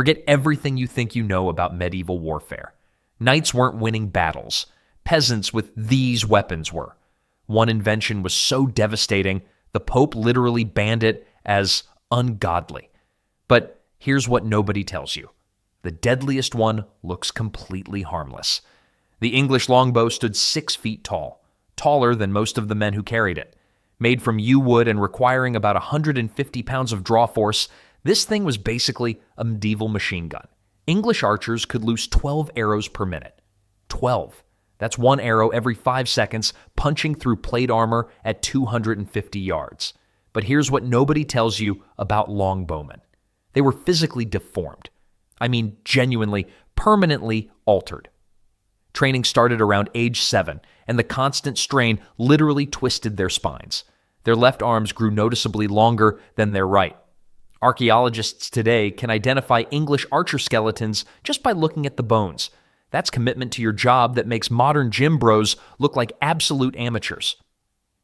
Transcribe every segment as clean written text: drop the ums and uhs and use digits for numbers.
Forget everything you think you know about medieval warfare. Knights weren't winning battles. Peasants with these weapons were. One invention was so devastating, the Pope literally banned it as ungodly. But here's what nobody tells you. The deadliest one looks completely harmless. The English longbow stood 6 feet tall, taller than most of the men who carried it. Made from yew wood and requiring about 150 pounds of draw force, this thing was basically a medieval machine gun. English archers could loose 12 arrows per minute. 12. That's one arrow every 5 seconds, punching through plate armor at 250 yards. But here's what nobody tells you about longbowmen. They were physically deformed. I mean, genuinely, permanently altered. Training started around age 7, and the constant strain literally twisted their spines. Their left arms grew noticeably longer than their right. Archaeologists today can identify English archer skeletons just by looking at the bones. That's commitment to your job that makes modern gym bros look like absolute amateurs.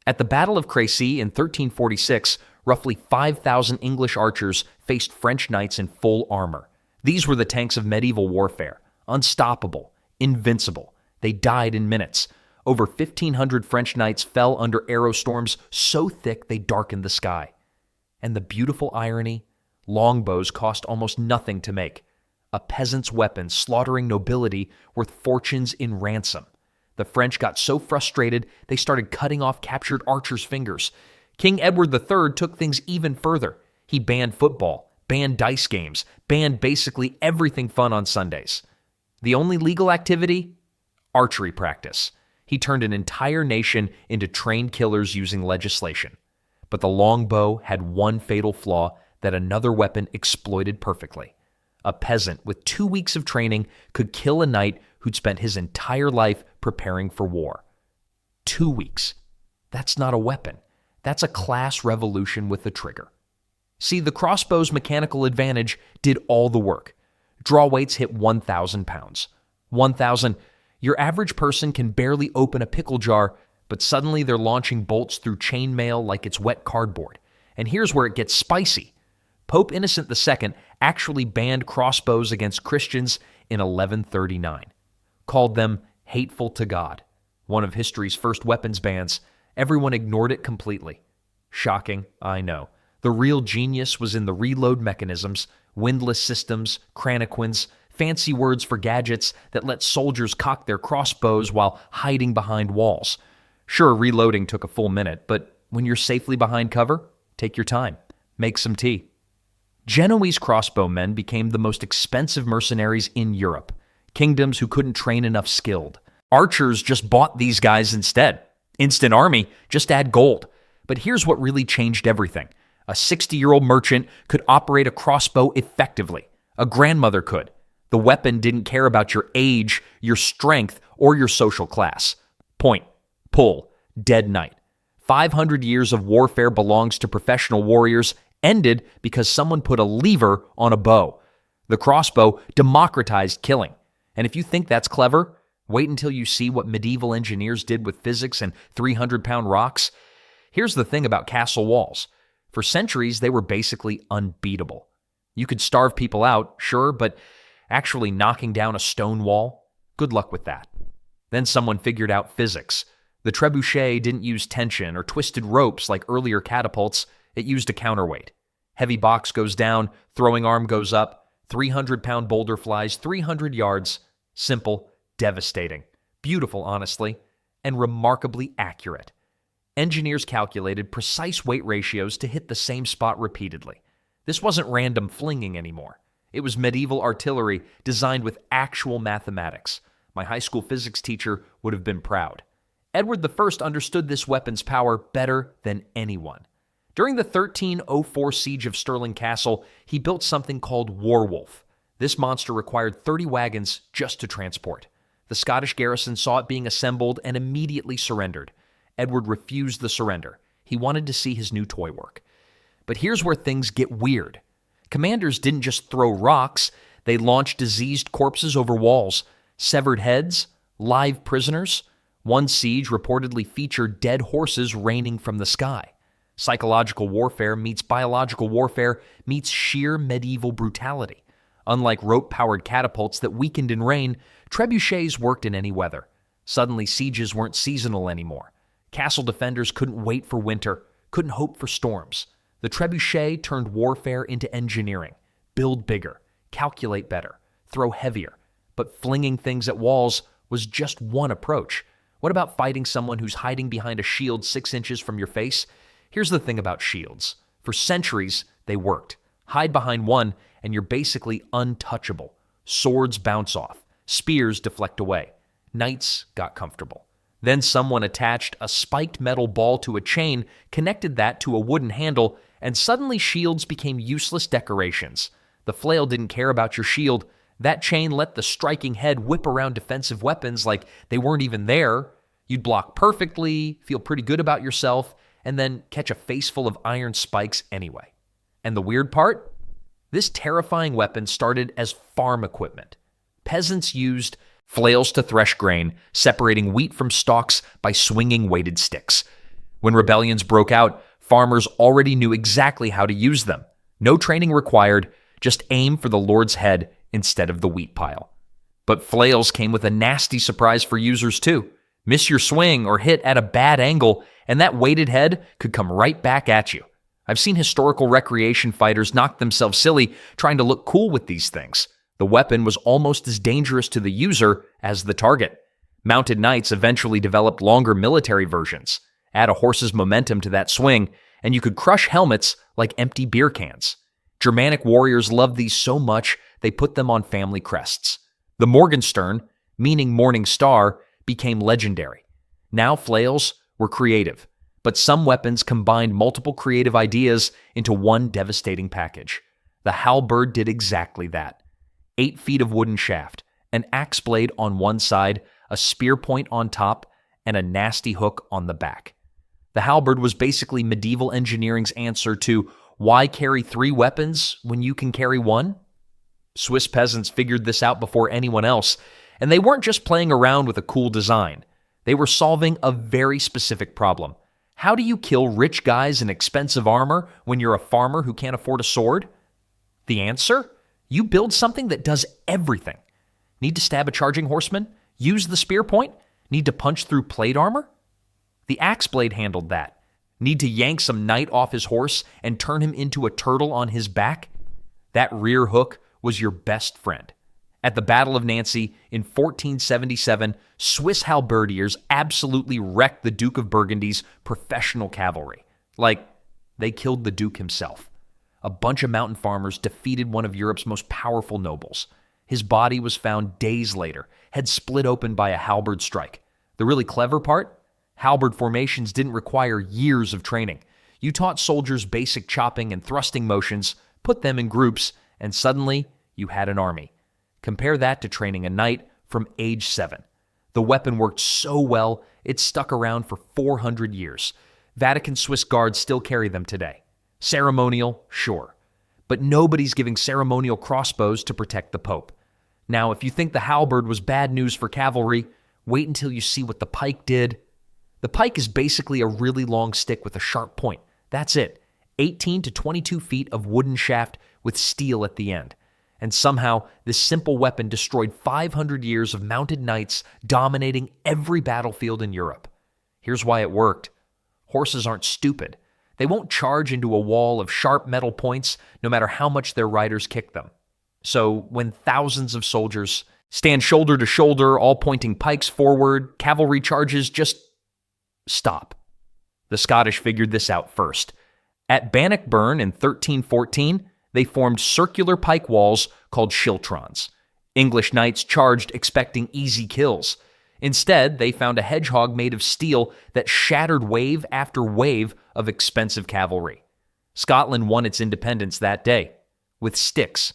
At the Battle of Crecy in 1346, roughly 5,000 English archers faced French knights in full armor. These were the tanks of medieval warfare. Unstoppable, invincible. They died in minutes. Over 1,500 French knights fell under arrow storms so thick they darkened the sky. And the beautiful irony, longbows cost almost nothing to make. A peasant's weapon slaughtering nobility worth fortunes in ransom. The French got so frustrated they started cutting off captured archers' fingers. King Edward III took things even further. He banned football, banned dice games, banned basically everything fun on Sundays. The only legal activity? Archery practice. He turned an entire nation into trained killers using legislation. But the longbow had one fatal flaw that another weapon exploited perfectly. A peasant with 2 weeks of training could kill a knight who'd spent his entire life preparing for war. 2 weeks. That's not a weapon. That's a class revolution with a trigger. See, the crossbow's mechanical advantage did all the work. Draw weights hit 1,000 pounds. 1,000. Your average person can barely open a pickle jar, but suddenly they're launching bolts through chainmail like it's wet cardboard. And here's where it gets spicy. Pope Innocent II actually banned crossbows against Christians in 1139. Called them hateful to God. One of history's first weapons bans. Everyone ignored it completely. Shocking, I know. The real genius was in the reload mechanisms, windlass systems, cranioquins, fancy words for gadgets that let soldiers cock their crossbows while hiding behind walls. Sure, reloading took a full minute, but when you're safely behind cover, take your time. Make some tea. Genoese crossbowmen became the most expensive mercenaries in Europe. Kingdoms who couldn't train enough skilled. Archers just bought these guys instead. Instant army, just add gold. But here's what really changed everything. A 60-year-old merchant could operate a crossbow effectively. A grandmother could. The weapon didn't care about your age, your strength, or your social class. Point, pull, dead knight. 500 years of warfare belongs to professional warriors, ended because someone put a lever on a bow. The crossbow democratized killing. And if you think that's clever, wait until you see what medieval engineers did with physics and 300-pound rocks. Here's the thing about castle walls. For centuries, they were basically unbeatable. You could starve people out, sure, but actually knocking down a stone wall? Good luck with that. Then someone figured out physics. The trebuchet didn't use tension or twisted ropes like earlier catapults. It used a counterweight. Heavy box goes down, throwing arm goes up, 300-pound boulder flies 300 yards. Simple, devastating, beautiful, honestly, and remarkably accurate. Engineers calculated precise weight ratios to hit the same spot repeatedly. This wasn't random flinging anymore. It was medieval artillery designed with actual mathematics. My high school physics teacher would have been proud. Edward I understood this weapon's power better than anyone. During the 1304 siege of Stirling Castle, he built something called Warwolf. This monster required 30 wagons just to transport. The Scottish garrison saw it being assembled and immediately surrendered. Edward refused the surrender. He wanted to see his new toy work. But here's where things get weird. Commanders didn't just throw rocks. They launched diseased corpses over walls, severed heads, live prisoners. One siege reportedly featured dead horses raining from the sky. Psychological warfare meets biological warfare meets sheer medieval brutality. Unlike rope-powered catapults that weakened in rain, trebuchets worked in any weather. Suddenly, sieges weren't seasonal anymore. Castle defenders couldn't wait for winter, couldn't hope for storms. The trebuchet turned warfare into engineering. Build bigger, calculate better, throw heavier. But flinging things at walls was just one approach. What about fighting someone who's hiding behind a shield 6 inches from your face? Here's the thing about shields. For centuries, they worked. Hide behind one, and you're basically untouchable. Swords bounce off. Spears deflect away. Knights got comfortable. Then someone attached a spiked metal ball to a chain, connected that to a wooden handle, and suddenly shields became useless decorations. The flail didn't care about your shield. That chain let the striking head whip around defensive weapons like they weren't even there. You'd block perfectly, feel pretty good about yourself, and then catch a face full of iron spikes anyway. And the weird part? This terrifying weapon started as farm equipment. Peasants used flails to thresh grain, separating wheat from stalks by swinging weighted sticks. When rebellions broke out, farmers already knew exactly how to use them. No training required, just aim for the Lord's head instead of the wheat pile. But flails came with a nasty surprise for users too. Miss your swing or hit at a bad angle, and that weighted head could come right back at you. I've seen historical recreation fighters knock themselves silly trying to look cool with these things. The weapon was almost as dangerous to the user as the target. Mounted knights eventually developed longer military versions. Add a horse's momentum to that swing, and you could crush helmets like empty beer cans. Germanic warriors loved these so much, they put them on family crests. The Morgenstern, meaning morning star, became legendary. Now flails were creative, but some weapons combined multiple creative ideas into one devastating package. The Halberd did exactly that. 8 feet of wooden shaft, an axe blade on one side, a spear point on top, and a nasty hook on the back. The Halberd was basically medieval engineering's answer to why carry 3 weapons when you can carry 1? Swiss peasants figured this out before anyone else, and they weren't just playing around with a cool design. They were solving a very specific problem. How do you kill rich guys in expensive armor when you're a farmer who can't afford a sword? The answer? You build something that does everything. Need to stab a charging horseman? Use the spear point? Need to punch through plate armor? The axe blade handled that. Need to yank some knight off his horse and turn him into a turtle on his back? That rear hook was your best friend. At the Battle of Nancy in 1477, Swiss halberdiers absolutely wrecked the Duke of Burgundy's professional cavalry. Like, they killed the Duke himself. A bunch of mountain farmers defeated one of Europe's most powerful nobles. His body was found days later, head split open by a halberd strike. The really clever part? Halberd formations didn't require years of training. You taught soldiers basic chopping and thrusting motions, put them in groups, and suddenly you had an army. Compare that to training a knight from age 7. The weapon worked so well, it stuck around for 400 years. Vatican Swiss guards still carry them today. Ceremonial, sure. But nobody's giving ceremonial crossbows to protect the Pope. Now, if you think the halberd was bad news for cavalry, wait until you see what the pike did. The pike is basically a really long stick with a sharp point. That's it. 18 to 22 feet of wooden shaft with steel at the end. And somehow, this simple weapon destroyed 500 years of mounted knights dominating every battlefield in Europe. Here's why it worked. Horses aren't stupid. They won't charge into a wall of sharp metal points no matter how much their riders kick them. So when thousands of soldiers stand shoulder to shoulder, all pointing pikes forward, cavalry charges just stop. The Scottish figured this out first. At Bannockburn in 1314, they formed circular pike walls called schiltrons. English knights charged expecting easy kills. Instead, they found a hedgehog made of steel that shattered wave after wave of expensive cavalry. Scotland won its independence that day, with sticks.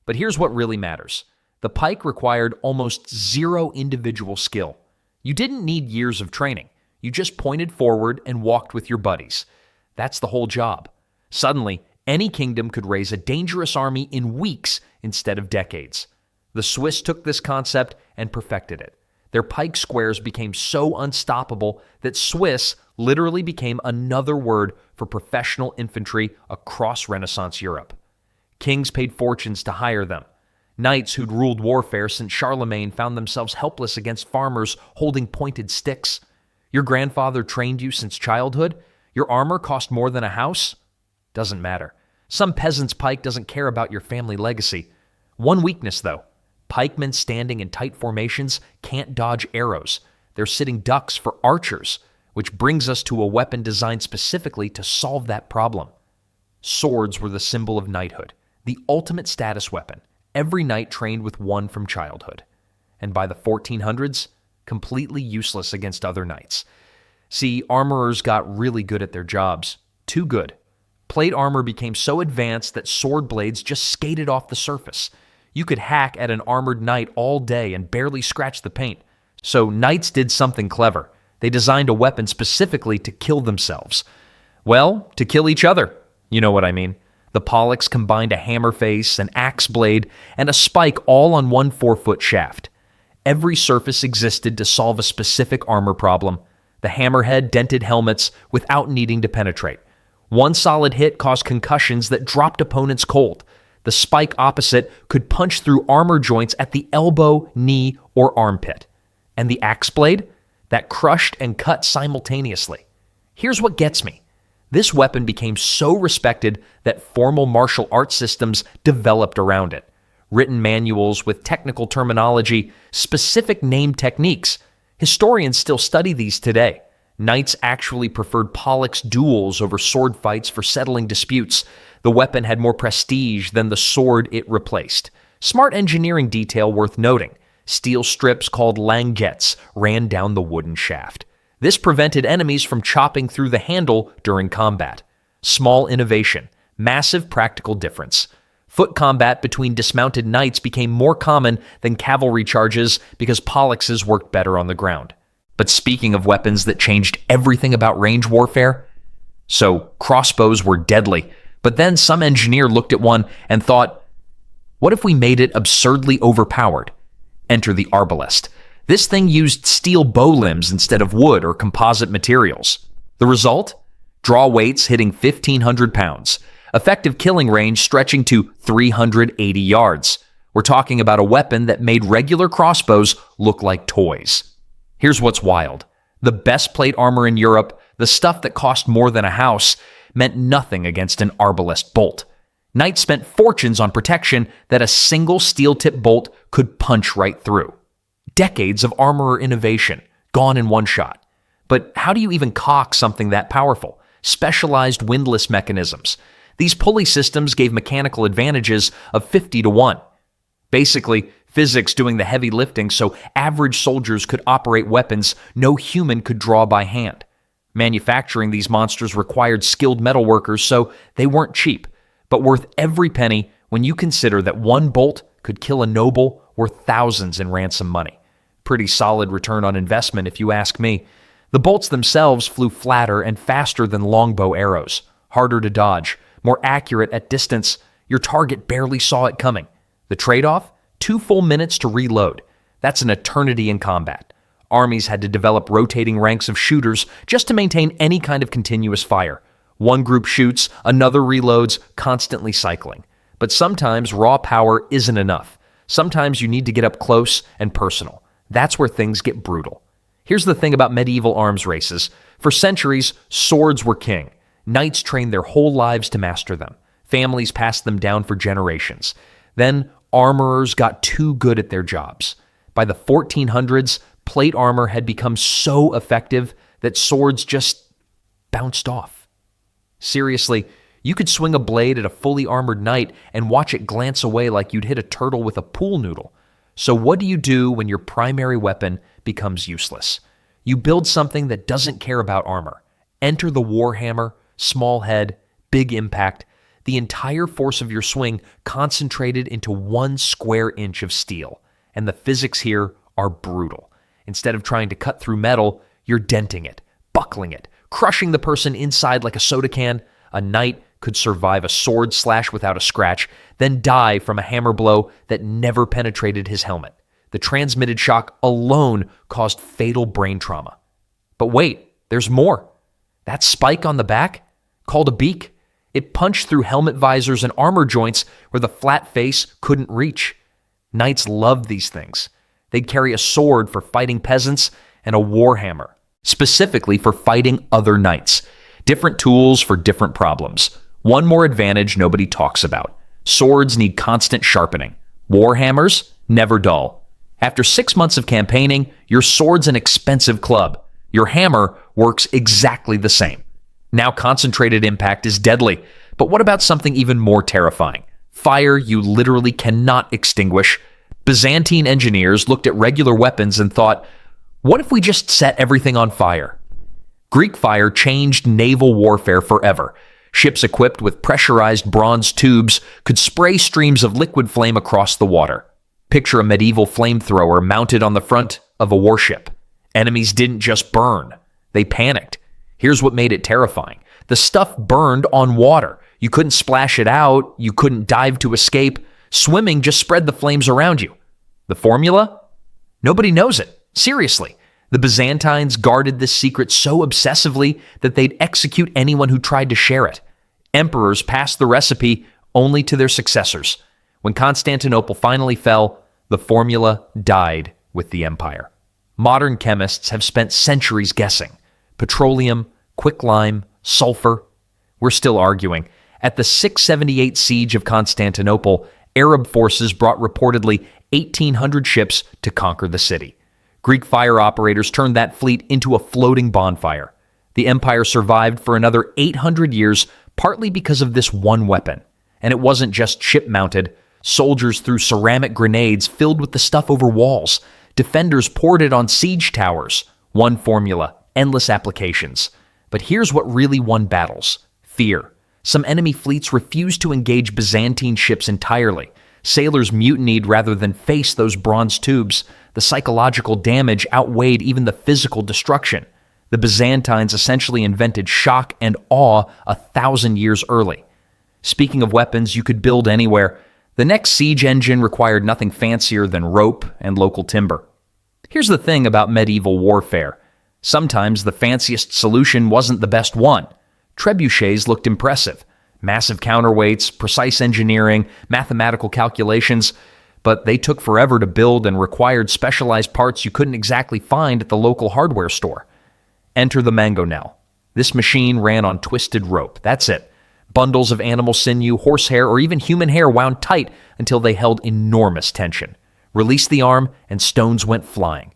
But here's what really matters. The pike required almost zero individual skill. You didn't need years of training. You just pointed forward and walked with your buddies. That's the whole job. Suddenly, any kingdom could raise a dangerous army in weeks instead of decades. The Swiss took this concept and perfected it. Their pike squares became so unstoppable that Swiss literally became another word for professional infantry across Renaissance Europe. Kings paid fortunes to hire them. Knights who'd ruled warfare since Charlemagne found themselves helpless against farmers holding pointed sticks. Your grandfather trained you since childhood? Your armor cost more than a house? Doesn't matter. Some peasant's pike doesn't care about your family legacy. One weakness, though. Pikemen standing in tight formations can't dodge arrows. They're sitting ducks for archers, which brings us to a weapon designed specifically to solve that problem. Swords were the symbol of knighthood, the ultimate status weapon. Every knight trained with one from childhood. And by the 1400s, completely useless against other knights. See, armorers got really good at their jobs. Too good. Plate armor became so advanced that sword blades just skated off the surface. You could hack at an armored knight all day and barely scratch the paint. So knights did something clever. They designed a weapon specifically to kill themselves. Well, to kill each other. You know what I mean. The Poleaxe combined a hammer face, an axe blade, and a spike all on one 4-foot shaft. Every surface existed to solve a specific armor problem. The hammerhead dented helmets without needing to penetrate. One solid hit caused concussions that dropped opponents cold. The spike opposite could punch through armor joints at the elbow, knee, or armpit. And the axe blade? That crushed and cut simultaneously. Here's what gets me. This weapon became so respected that formal martial arts systems developed around it. Written manuals with technical terminology, specific name techniques. Historians still study these today. Knights actually preferred Poleaxe duels over sword fights for settling disputes. The weapon had more prestige than the sword it replaced. Smart engineering detail worth noting. Steel strips called langettes ran down the wooden shaft. This prevented enemies from chopping through the handle during combat. Small innovation, massive practical difference. Foot combat between dismounted knights became more common than cavalry charges because Poleaxes worked better on the ground. But speaking of weapons that changed everything about range warfare, so crossbows were deadly, but then some engineer looked at one and thought, what if we made it absurdly overpowered? Enter the arbalest. This thing used steel bow limbs instead of wood or composite materials. The result? Draw weights hitting 1,500 pounds. Effective killing range stretching to 380 yards. We're talking about a weapon that made regular crossbows look like toys. Here's what's wild. The best plate armor in Europe, the stuff that cost more than a house, meant nothing against an arbalest bolt. Knights spent fortunes on protection that a single steel-tipped bolt could punch right through. Decades of armorer innovation, gone in one shot. But how do you even cock something that powerful? Specialized windlass mechanisms. These pulley systems gave mechanical advantages of 50-1. Basically, physics doing the heavy lifting so average soldiers could operate weapons no human could draw by hand. Manufacturing these monsters required skilled metalworkers, so they weren't cheap, but worth every penny when you consider that one bolt could kill a noble worth thousands in ransom money. Pretty solid return on investment if you ask me. The bolts themselves flew flatter and faster than longbow arrows, harder to dodge, more accurate at distance. Your target barely saw it coming. The trade-off? 2 full minutes to reload. That's an eternity in combat. Armies had to develop rotating ranks of shooters just to maintain any kind of continuous fire. One group shoots, another reloads, constantly cycling. But sometimes raw power isn't enough. Sometimes you need to get up close and personal. That's where things get brutal. Here's the thing about medieval arms races. For centuries, swords were king. Knights trained their whole lives to master them. Families passed them down for generations. Then armorers got too good at their jobs. By the 1400s, plate armor had become so effective that swords just bounced off. Seriously, you could swing a blade at a fully armored knight and watch it glance away like you'd hit a turtle with a pool noodle. So what do you do when your primary weapon becomes useless? You build something that doesn't care about armor. Enter the Warhammer, small head, big impact, the entire force of your swing concentrated into 1 square inch of steel. And the physics here are brutal. Instead of trying to cut through metal, you're denting it, buckling it, crushing the person inside like a soda can. A knight could survive a sword slash without a scratch, then die from a hammer blow that never penetrated his helmet. The transmitted shock alone caused fatal brain trauma. But wait, there's more. That spike on the back, called a beak, it punched through helmet visors and armor joints where the flat face couldn't reach. Knights loved these things. They'd carry a sword for fighting peasants and a warhammer, specifically for fighting other knights. Different tools for different problems. One more advantage nobody talks about. Swords need constant sharpening. Warhammers, never dull. After 6 months of campaigning, your sword's an expensive club. Your hammer works exactly the same. Now concentrated impact is deadly. But what about something even more terrifying? Fire you literally cannot extinguish. Byzantine engineers looked at regular weapons and thought, what if we just set everything on fire? Greek fire changed naval warfare forever. Ships equipped with pressurized bronze tubes could spray streams of liquid flame across the water. Picture a medieval flamethrower mounted on the front of a warship. Enemies didn't just burn, they panicked. Here's what made it terrifying. The stuff burned on water. You couldn't splash it out, you couldn't dive to escape. Swimming just spread the flames around you. The formula? Nobody knows it. Seriously. The Byzantines guarded this secret so obsessively that they'd execute anyone who tried to share it. Emperors passed the recipe only to their successors. When Constantinople finally fell, the formula died with the empire. Modern chemists have spent centuries guessing. Petroleum, quicklime, sulfur. We're still arguing. At the 678 siege of Constantinople, Arab forces brought reportedly 1,800 ships to conquer the city. Greek fire operators turned that fleet into a floating bonfire. The empire survived for another 800 years, partly because of this one weapon. And it wasn't just ship-mounted. Soldiers threw ceramic grenades filled with the stuff over walls. Defenders poured it on siege towers. One formula, endless applications. But here's what really won battles: fear. Some enemy fleets refused to engage Byzantine ships entirely. Sailors mutinied rather than face those bronze tubes. The psychological damage outweighed even the physical destruction. The Byzantines essentially invented shock and awe 1,000 years early. Speaking of weapons you could build anywhere, the next siege engine required nothing fancier than rope and local timber. Here's the thing about medieval warfare. Sometimes the fanciest solution wasn't the best one. Trebuchets looked impressive. Massive counterweights, precise engineering, mathematical calculations, but they took forever to build and required specialized parts you couldn't exactly find at the local hardware store. Enter the Manganel. This machine ran on twisted rope. That's it. Bundles of animal sinew, horsehair, or even human hair wound tight until they held enormous tension. Release the arm, and stones went flying.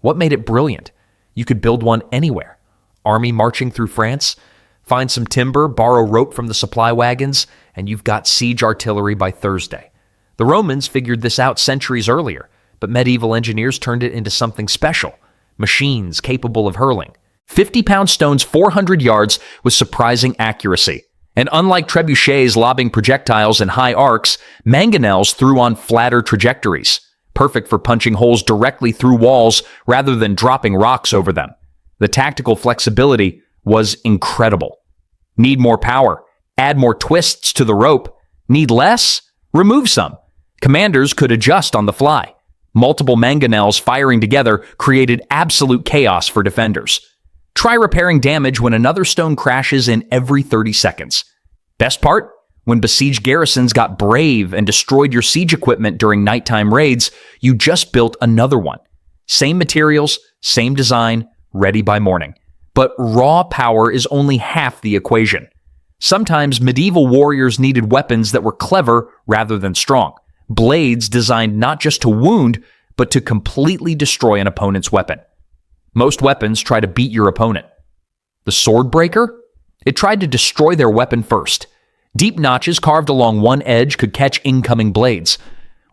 What made it brilliant? You could build one anywhere. Army marching through France? Find some timber, borrow rope from the supply wagons, and you've got siege artillery by Thursday. The Romans figured this out centuries earlier, but medieval engineers turned it into something special. Machines capable of hurling 50-pound stones 400 yards with surprising accuracy. And unlike trebuchets lobbing projectiles in high arcs, manganels threw on flatter trajectories, perfect for punching holes directly through walls rather than dropping rocks over them. The tactical flexibility was incredible. Need more power? Add more twists to the rope. Need less? Remove some. Commanders could adjust on the fly. Multiple manganels firing together created absolute chaos for defenders. Try repairing damage when another stone crashes in every 30 seconds. Best part? When besieged garrisons got brave and destroyed your siege equipment during nighttime raids, you just built another one. Same materials, same design, ready by morning. But raw power is only half the equation. Sometimes medieval warriors needed weapons that were clever rather than strong. Blades designed not just to wound, but to completely destroy an opponent's weapon. Most weapons try to beat your opponent. The sword breaker? It tried to destroy their weapon first. Deep notches carved along one edge could catch incoming blades.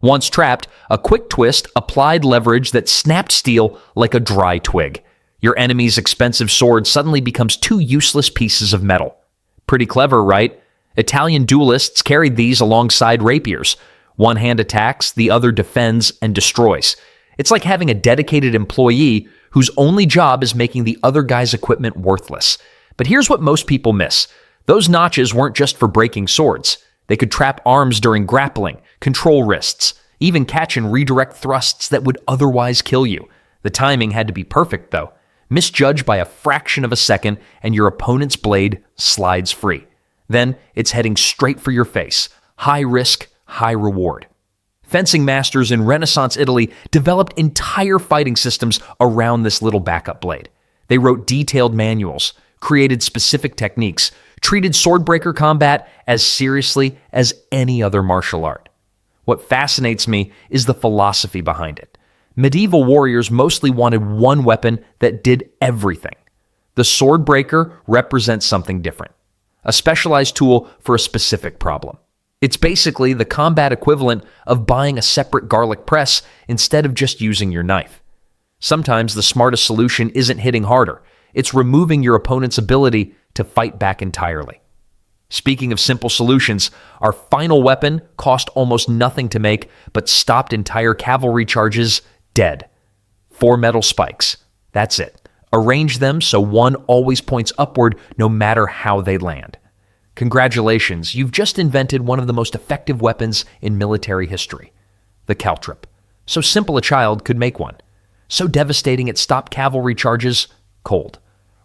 Once trapped, a quick twist applied leverage that snapped steel like a dry twig. Your enemy's expensive sword suddenly becomes two useless pieces of metal. Pretty clever, right? Italian duelists carried these alongside rapiers. One hand attacks, the other defends and destroys. It's like having a dedicated employee whose only job is making the other guy's equipment worthless. But here's what most people miss. Those notches weren't just for breaking swords. They could trap arms during grappling, control wrists, even catch and redirect thrusts that would otherwise kill you. The timing had to be perfect, though. Misjudged by a fraction of a second, and your opponent's blade slides free. Then it's heading straight for your face. High risk, high reward. Fencing masters in Renaissance Italy developed entire fighting systems around this little backup blade. They wrote detailed manuals, created specific techniques, treated swordbreaker combat as seriously as any other martial art. What fascinates me is the philosophy behind it. Medieval warriors mostly wanted one weapon that did everything. The swordbreaker represents something different, a specialized tool for a specific problem. It's basically the combat equivalent of buying a separate garlic press instead of just using your knife. Sometimes the smartest solution isn't hitting harder. It's removing your opponent's ability to fight back entirely. Speaking of simple solutions, our final weapon cost almost nothing to make, but stopped entire cavalry charges dead. 4 metal spikes. That's it. Arrange them so one always points upward no matter how they land. Congratulations, you've just invented one of the most effective weapons in military history. The Caltrop. So simple a child could make one. So devastating it stopped cavalry charges cold.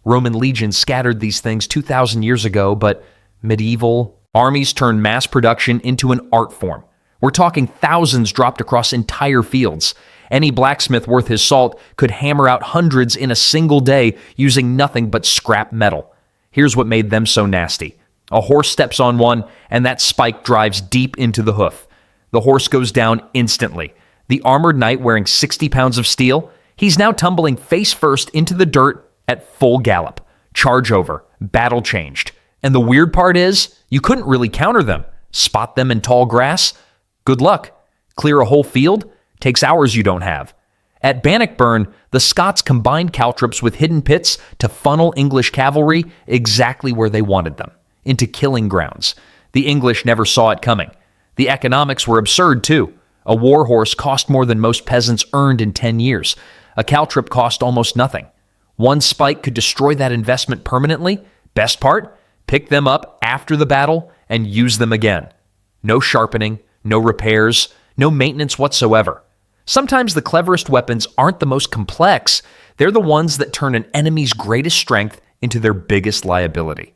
Roman legions scattered these things 2,000 years ago, but medieval armies turned mass production into an art form. We're talking thousands dropped across entire fields. Any blacksmith worth his salt could hammer out hundreds in a single day using nothing but scrap metal. Here's what made them so nasty. A horse steps on one, and that spike drives deep into the hoof. The horse goes down instantly. The armored knight wearing 60 pounds of steel, he's now tumbling face first into the dirt at full gallop. Charge over. Battle changed. And the weird part is, you couldn't really counter them. Spot them in tall grass? Good luck. Clear a whole field? Takes hours you don't have. At Bannockburn, the Scots combined caltrops with hidden pits to funnel English cavalry exactly where they wanted them, into killing grounds. The English never saw it coming. The economics were absurd, too. A war horse cost more than most peasants earned in 10 years. A caltrop cost almost nothing. One spike could destroy that investment permanently. Best part? Pick them up after the battle and use them again. No sharpening, no repairs, no maintenance whatsoever. Sometimes the cleverest weapons aren't the most complex. They're the ones that turn an enemy's greatest strength into their biggest liability.